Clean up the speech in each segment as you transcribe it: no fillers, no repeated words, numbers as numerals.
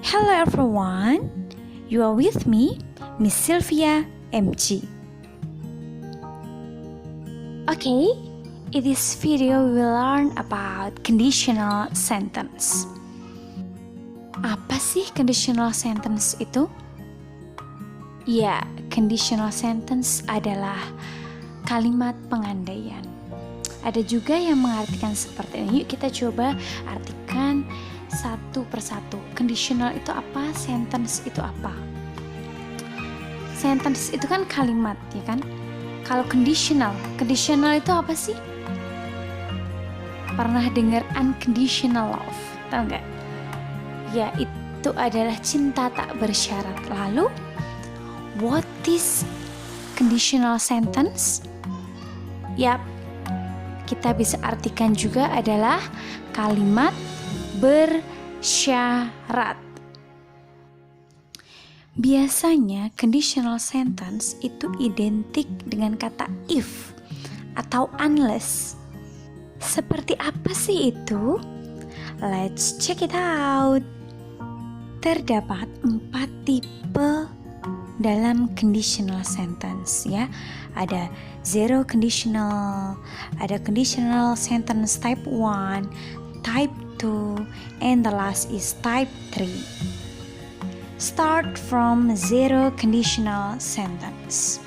Hello everyone, you are with me, Miss Sylvia MG. Okay, in this video we will learn about conditional sentence. Apa sih conditional sentence itu? Ya, conditional sentence adalah kalimat pengandaian. Ada juga yang mengartikan seperti ini. Yuk kita coba artikan satu persatu. Conditional itu apa? Sentence itu apa? Sentence itu kan kalimat, ya kan? Kalau conditional itu apa sih? Pernah dengar unconditional love? Tahu nggak? Ya, itu adalah cinta tak bersyarat. Lalu, what is conditional sentence? Yap, kita bisa artikan juga adalah kalimat bersyarat. Biasanya conditional sentence itu identik dengan kata if atau unless. Seperti apa sih itu? Let's check it out. Terdapat 4 tipe dalam conditional sentence, ya. Ada zero conditional, ada conditional sentence type 1, type 2, and the last is type 3. Start from zero conditional sentence.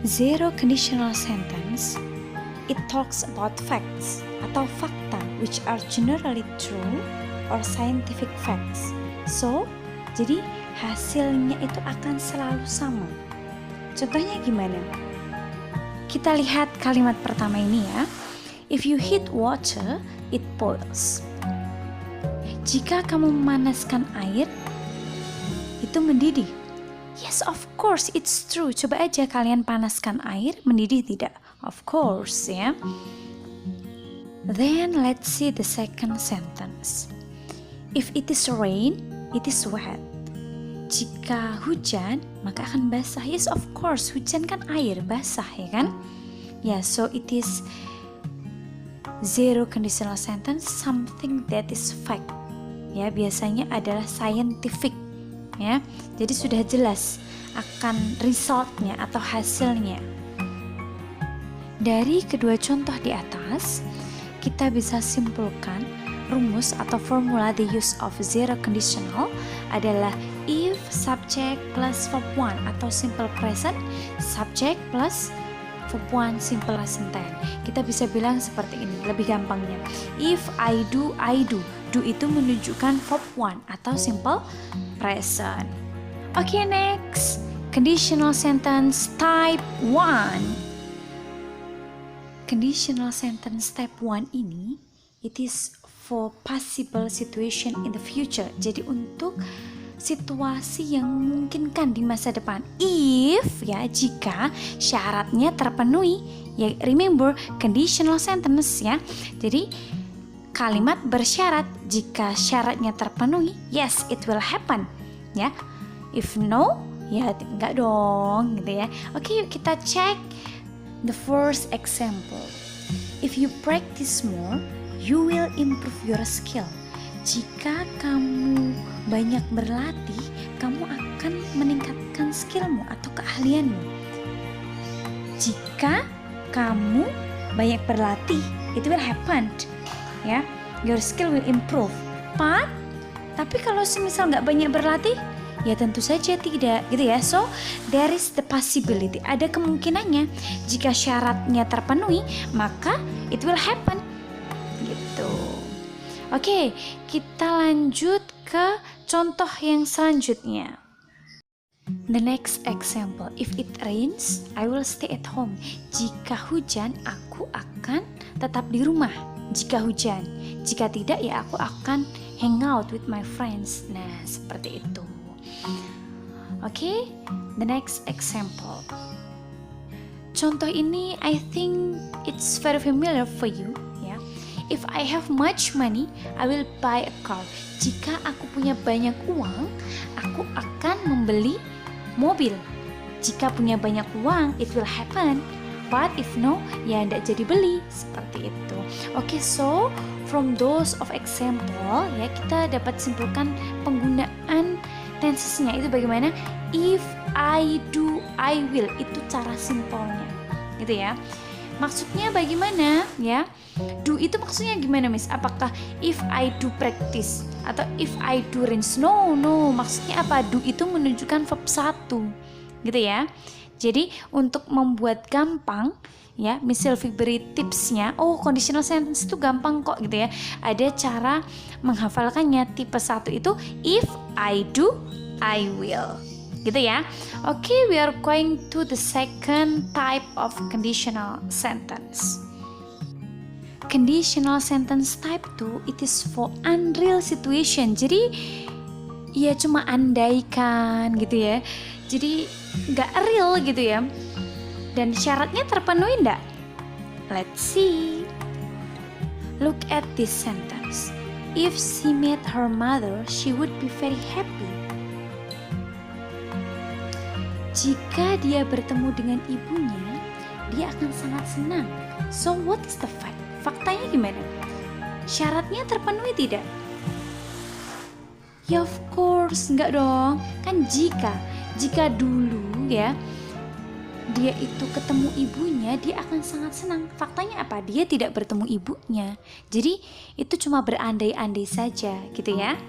Zero conditional sentence, it talks about facts atau fakta which are generally true or scientific facts. So, jadi hasilnya itu akan selalu sama. Contohnya gimana? Kita lihat kalimat pertama ini ya. If you heat water, it boils. Jika kamu memanaskan air, itu mendidih. Yes, of course, it's true. Coba aja kalian panaskan air, mendidih tidak? Of course, ya. Then let's see the second sentence. If it is rain, it is wet. Jika hujan, maka akan basah. Yes, of course, hujan kan air, basah, ya kan? Yeah, so it is zero conditional sentence, something that is fact. Ya, biasanya adalah scientific, ya. Jadi sudah jelas akan resultnya atau hasilnya. Dari kedua contoh di atas, kita bisa simpulkan rumus atau formula the use of zero conditional adalah if subject plus verb 1 atau simple present, subject plus verb 1 simple present tense. Kita bisa bilang seperti ini, lebih gampangnya. If I do, I do. Do itu menunjukkan verb 1 atau simple present. Okay, next. Conditional sentence type 1. Conditional sentence type 1 ini, it is for possible situation in the future. Jadi untuk situasi yang memungkinkan di masa depan. If, ya, jika syaratnya terpenuhi. Ya, remember conditional sentence, ya. Jadi kalimat bersyarat, jika syaratnya terpenuhi, yes, it will happen, ya. If no, ya enggak dong, gitu ya. Oke, yuk kita cek the first example. If you practice more, you will improve your skill. Jika kamu banyak berlatih, kamu akan meningkatkan skillmu atau keahlianmu. Jika kamu banyak berlatih, it will happen, ya. Your skill will improve. Tapi kalau semisal nggak banyak berlatih, ya tentu saja tidak, gitu ya. So, there is the possibility. Ada kemungkinannya. Jika syaratnya terpenuhi, maka it will happen. Gitu. Oke, kita lanjut ke contoh yang selanjutnya. The next example, if it rains, I will stay at home. Jika hujan, aku akan tetap di rumah. Jika hujan, jika tidak, ya aku akan hang out with my friends. Nah, seperti itu. Oke, the next example. Contoh ini, I think it's very familiar for you. If I have much money, I will buy a car. Jika aku punya banyak uang, aku akan membeli mobil. Jika punya banyak uang, it will happen. But if no, ya tidak jadi beli. Seperti itu. Oke, so from those of example, ya kita dapat simpulkan penggunaan tensesnya itu bagaimana. If I do, I will, itu cara simpelnya, gitu ya. Maksudnya bagaimana ya? Do itu maksudnya gimana, Miss? Apakah if I do practice atau if I do rinse? No, maksudnya apa? Do itu menunjukkan verb 1, gitu ya. Jadi untuk membuat gampang ya, Miss Sylvie beri tipsnya. Oh, conditional sentence itu gampang kok, gitu ya. Ada cara menghafalkannya. Tipe 1 itu if I do, I will, gitu ya. Oke, we are going to the second type of conditional sentence. Conditional sentence type 2, it is for unreal situation. Jadi ya cuma andaikan gitu ya. Jadi nggak real gitu ya. Dan syaratnya terpenuhi nggak? Let's see. Look at this sentence. If she met her mother, she would be very happy. Jika dia bertemu dengan ibunya, dia akan sangat senang. So what is the fact? Faktanya gimana? Syaratnya terpenuhi tidak? Ya of course, enggak dong. Kan jika dulu ya dia itu ketemu ibunya, dia akan sangat senang. Faktanya apa? Dia tidak bertemu ibunya. Jadi itu cuma berandai-andai saja gitu ya.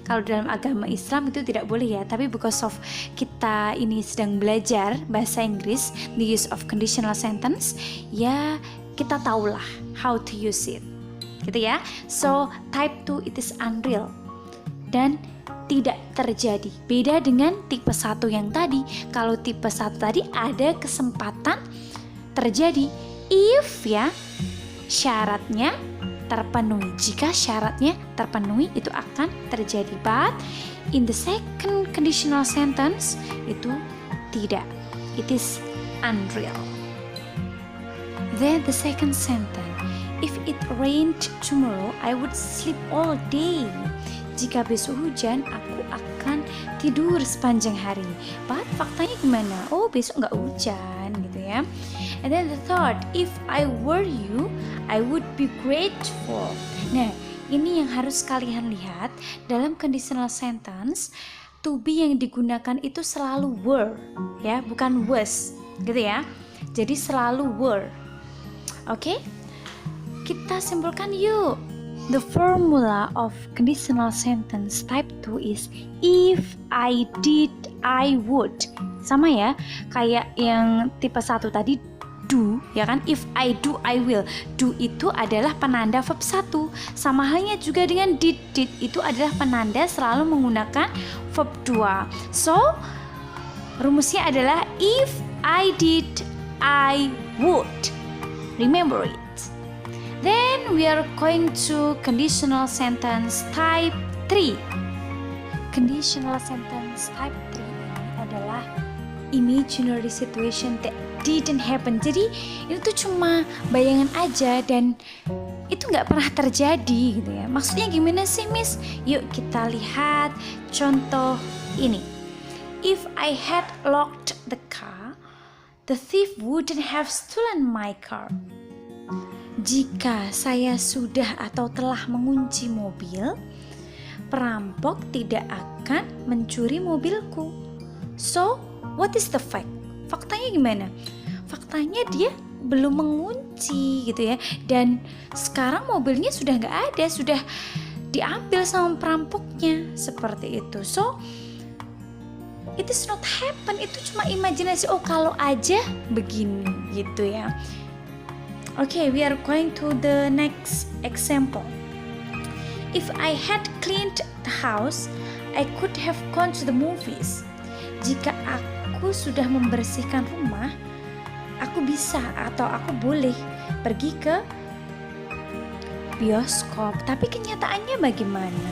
Kalau dalam agama Islam itu tidak boleh ya, tapi because of kita ini sedang belajar bahasa Inggris, the use of conditional sentence, ya kita tahulah how to use it, gitu ya. So type 2 it is unreal dan tidak terjadi. Beda dengan tipe 1 yang tadi. Kalau tipe 1 tadi ada kesempatan terjadi if ya syaratnya terpenuhi. Jika syaratnya terpenuhi itu akan terjadi. But in the second conditional sentence itu tidak. It is unreal. Then the second sentence, if it rained tomorrow, I would sleep all day. Jika besok hujan, aku akan tidur sepanjang hari. But faktanya gimana? Oh, besok nggak hujan gitu ya. And then the third, if I were you, I would be grateful. Nah, ini yang harus kalian lihat dalam conditional sentence. To be yang digunakan itu selalu were, ya, bukan was, gitu ya. Jadi selalu were. Oke? Kita simpulkan yuk. The formula of conditional sentence type 2 is if I did, I would. Sama ya, kayak yang tipe 1 tadi do, ya kan? If I do, I will. Do itu adalah penanda verb 1. Sama halnya juga dengan did. Did itu adalah penanda selalu menggunakan verb 2. So, rumusnya adalah if I did, I would. Remember it. Then we are going to conditional sentence type 3. Conditional sentence type 3 ini adalah imaginary situation that didn't happen. Jadi itu tuh cuma bayangan aja dan itu nggak pernah terjadi gitu ya. Maksudnya gimana sih, Miss? Yuk kita lihat contoh ini. If I had locked the car, the thief wouldn't have stolen my car. Jika saya sudah atau telah mengunci mobil, perampok tidak akan mencuri mobilku. So, what is the fact? Faktanya gimana? Faktanya dia belum mengunci gitu ya. Dan sekarang mobilnya sudah nggak ada, sudah diambil sama perampoknya. Seperti itu. So, it is not happen. Itu cuma imajinasi. Oh, kalau aja begini gitu ya. Okay, we are going to the next example. If I had cleaned the house, I could have gone to the movies. Jika aku sudah membersihkan rumah, aku bisa atau aku boleh pergi ke bioskop. Tapi kenyataannya bagaimana?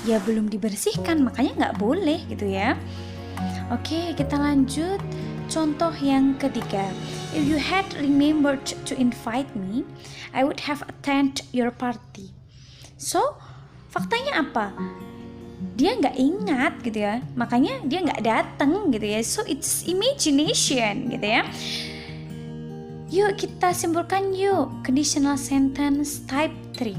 Ya belum dibersihkan, makanya nggak boleh gitu ya. Oke, kita lanjut. Contoh yang ketiga. If you had remembered to invite me, I would have attended your party. So, faktanya apa? Dia nggak ingat gitu ya, makanya dia nggak datang gitu ya. So, it's imagination gitu ya. Yuk kita simpulkan yuk. Conditional sentence type 3.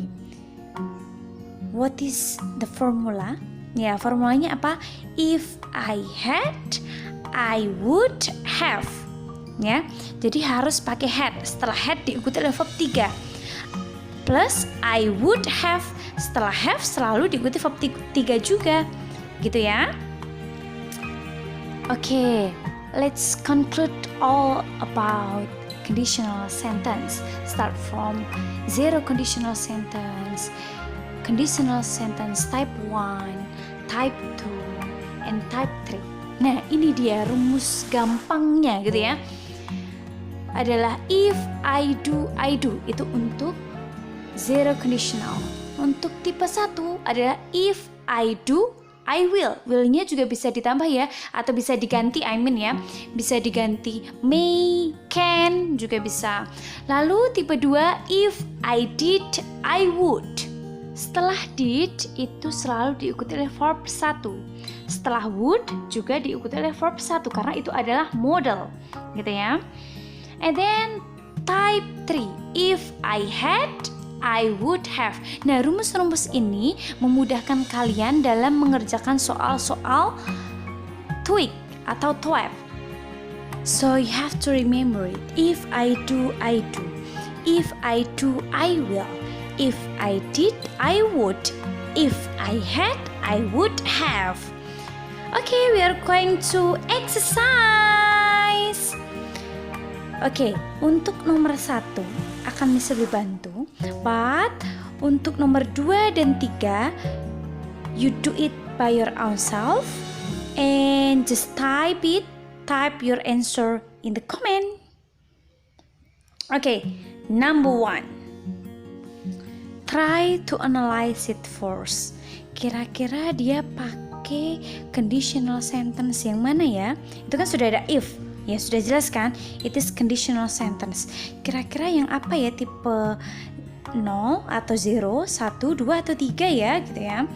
what is the formula? Ya, formulanya apa? If I had, I would have. Ya, jadi harus pakai had. Setelah had diikuti oleh verb 3. Plus I would have, setelah have selalu diikuti verb 3 juga. Gitu ya. Oke, let's conclude all about conditional sentence. Start from zero conditional sentence type 1, type 2, and type 3. Nah, ini dia rumus gampangnya gitu ya. Adalah if, I do. Itu untuk zero conditional. Untuk tipe 1 adalah if, I do, I will. Will-nya juga bisa ditambah ya, atau bisa diganti, ya. Bisa diganti may, can, juga bisa. Lalu tipe 2, if I did, I would. Setelah did itu selalu diikuti oleh verb 1. Setelah would juga diikuti oleh verb 1 karena itu adalah model, gitu ya. And then type 3, if I had, I would have. Nah, rumus-rumus ini memudahkan kalian dalam mengerjakan soal-soal TOEIC atau TOEFL. So you have to remember it. If I do, I do. If I do, I will. If I did, I would. If I had, I would have. Okay, we are going to exercise. Oke, untuk nomor 1 akan bisa dibantu. But untuk nomor 2 dan 3, you do it by your own self and just type your answer in the comment. Okay, number 1. Try to analyze it first. Kira-kira dia pakai conditional sentence yang mana ya? Itu kan sudah ada if. Ya sudah jelas kan? It is conditional sentence. Kira-kira yang apa ya? Tipe 0 atau 0, 1, 2 atau 3 ya gitu ya.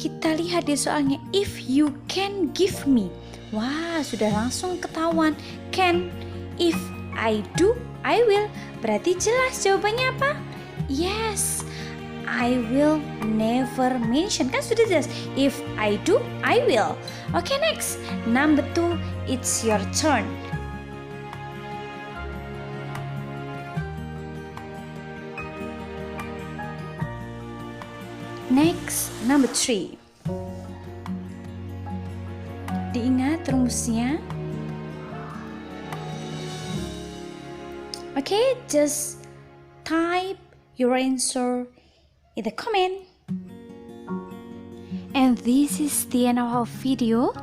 Kita lihat di soalnya, if you can give me. Wah, sudah langsung ketahuan. Can. If I do, I will. Berarti jelas jawabannya apa? Yes, I will never mention. Kan sudah jelas. If I do, I will. Okay, next. Number 2, it's your turn. Next, number 3. Diingat rumusnya? Okay, just type your answer in the comment. And this is the end of our video.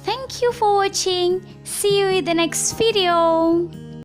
Thank you for watching. See you in the next video.